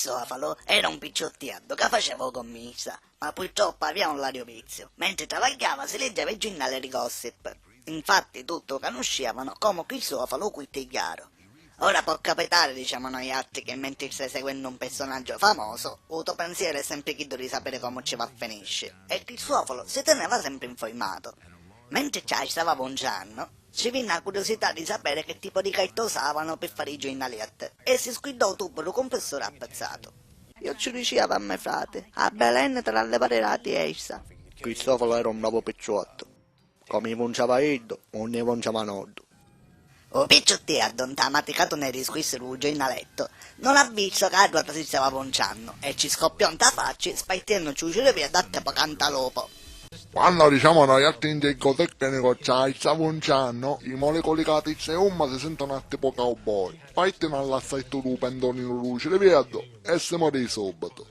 Cristofalo era un picciottiardo che faceva commessa, ma purtroppo aveva un lario vizio. Mentre travagliava si leggeva i giornali di gossip. Infatti tutto conoscevano come Cristofalo Quittigliaro. Ora può capitare, diciamo noi altri, che mentre stai seguendo un personaggio famoso, il tuo pensiero è sempre chiesto di sapere come ci va a finire, e Cristofalo si teneva sempre informato. Mentre ci stava pungiando, ci venne la curiosità di sapere che tipo di carta usavano per fare i giornaletti, e si sguidò tutto il compressore appezzato. Io ci riuscivo a me frate, a Belen tra le parerati essa. Cristoforo era un bravo picciotto. Come punciava Eddo, non ne punciava Noddo. O picciottiardo non ha maticato nei risquissi sul giornaletto, non ha visto che la ruota si stava punciando, e ci scoppiò in faccia, spaitendo ciucciare via da tempo cantalopo. Quando diciamo noi altri in del tecnico c'hai sta punciando, i molecoli catizze e umma si sentono a tipo cowboy. Fai all'assetto tu pendolino luce, vedo, e si morì subito.